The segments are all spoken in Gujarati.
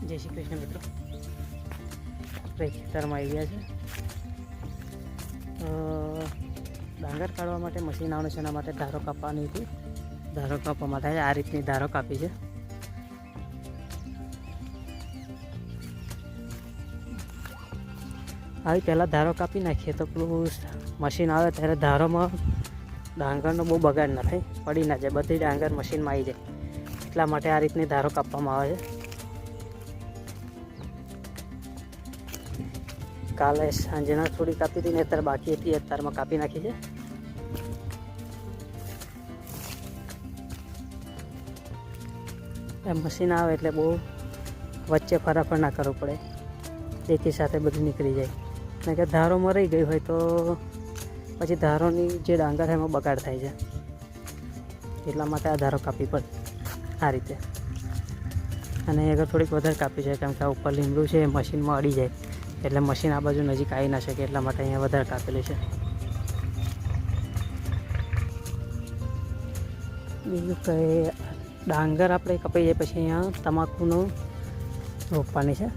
જય શ્રી કૃષ્ણ મિત્રો, આપણે ખેતરમાં આવી ગયા છે. ડાંગર કાઢવા માટે મશીન આવવાનું છે, એના માટે ધારો કાપવાની હતી. ધારો કાપવા માટે આ રીતની ધારો કાપી છે. આવી પહેલાં ધારો કાપી નાખીએ તો પેલું મશીન આવે ત્યારે ધારોમાં ડાંગરનો બહુ બગાડ ના થાય, પડી ના જાય, બધી ડાંગર મશીનમાં આવી જાય. એટલા માટે આ રીતની ધારો કાપવામાં આવે છે. કાલે સાંજના થોડી કાપી હતી ને અત્યારે બાકી હતી, અત્યારમાં કાપી નાખી છે. એમ મશીન આવે એટલે બહુ વચ્ચે ફરાફર ના કરવું પડે, એકી સાથે બધું નીકળી જાય. કારણ કે ધારોમાં રહી ગઈ હોય તો પછી ધારોની જે ડાંગર છે એમાં બગાડ થાય છે. એટલા માટે આ ધારો કાપી પડે આ રીતે. અને આગળ થોડીક વધારે કાપી છે, કેમ કે આ ઉપર લીમડું છે એ મશીનમાં અડી જાય, એટલે મશીન આ બાજુ નજીક આવી ના શકે, એટલા માટે અહીંયા વધારે કાપેલી છે. બીજું કંઈ ડાંગર આપણે કપાઈ જાય પછી અહીંયા તમાકુનું રોપવાની છે.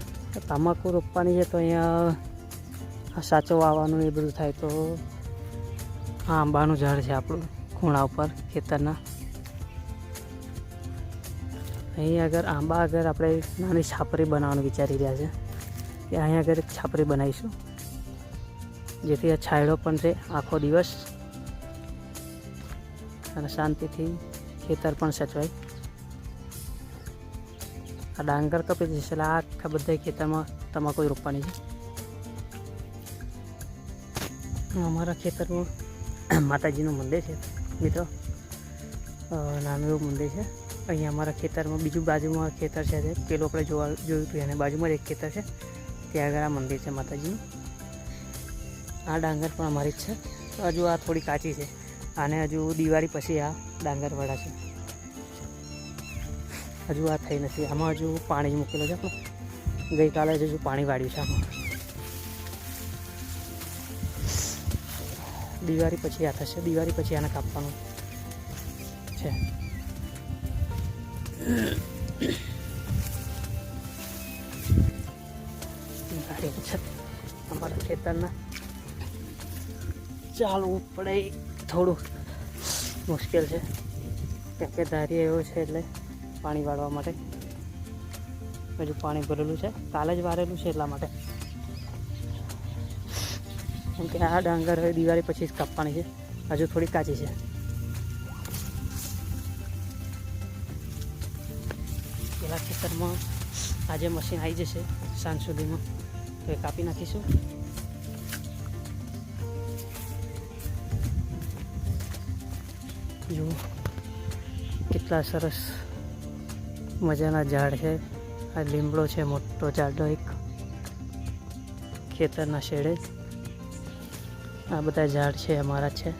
તમાકુ રોપવાની છે તો અહીંયા સાચો વાવવાનું એ બધું થાય. તો આ આંબાનું ઝાડ છે આપણું ખૂણા ઉપર ખેતરના. અહીં આગળ આંબા આગળ આપણે નાની છાપરી બનાવવાનું વિચારી રહ્યા છે, કે અહીંયા આગળ એક છાપરી બનાવીશું, જેથી આ છાંયડો પણ રહે આખો દિવસ અને શાંતિથી ખેતર પણ સચવાય. આ ડાંગર કપી જશે એટલે આખા બધા ખેતરમાં તમાકુ રોપવાની છે. અમારા ખેતરમાં માતાજીનું મંદિર છે મિત્રો, નાનું એવું મંદિર છે. અહીંયા અમારા ખેતરમાં બીજું બાજુમાં ખેતર છે, પેલું આપણે જોયું હતું એને બાજુમાં જ એક ખેતર છે, ત્યાં આગળ આ મંદિર છે માતાજીનું. આ ડાંગર પણ અમારી જ છે. હજુ આ થોડી કાચી છે, આને હજુ દિવાળી પછી આ ડાંગર વડા છે. હજુ આ થઈ નથી, આમાં હજુ પાણી મૂકેલું છે. ગઈકાલે હજુ પાણી વાળ્યું છે આમાં. દિવાળી પછી આ થશે, દિવાળી પછી આને કાપવાનું છે. અમારા ખેતરના ચાલવું પડે થોડું મુશ્કેલ છે, કેમ કે ધારી એવો છે એટલે પાણી વાળવા માટે. હજુ પાણી ભરેલું છે, કાલે જ વારેલું છે એટલા માટે. કેમ કે આ ડાંગર હવે દિવાળી પછી જ કાપવાની છે, હજુ થોડી કાચી છે. પેલા ખેતરમાં આજે મશીન આવી જશે સાંજ સુધીમાં, તો એ કાપી નાખીશું. જો કેટલા સરસ મજાના ઝાડ છે. આ લીમડો છે, મોટો ઝાડનો એક ખેતરના શેડે. આ બધા ઝાડ છે અમારા છે.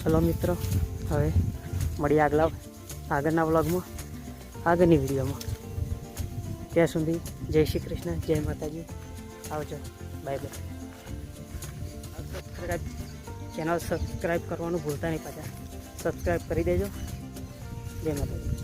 ચલો મિત્રો, હવે મળીએ આગળના વ્લોગમાં, આગળની વિડીયોમાં. ત્યાં સુધી જય શ્રી કૃષ્ણ, જય માતાજી, આવજો, બાય બાય. ચેનલ સબસ્ક્રાઈબ કરવાનું ભૂલતા નહીં પાછા, સબસ્ક્રાઈબ કરી દેજો. જય માતાજી.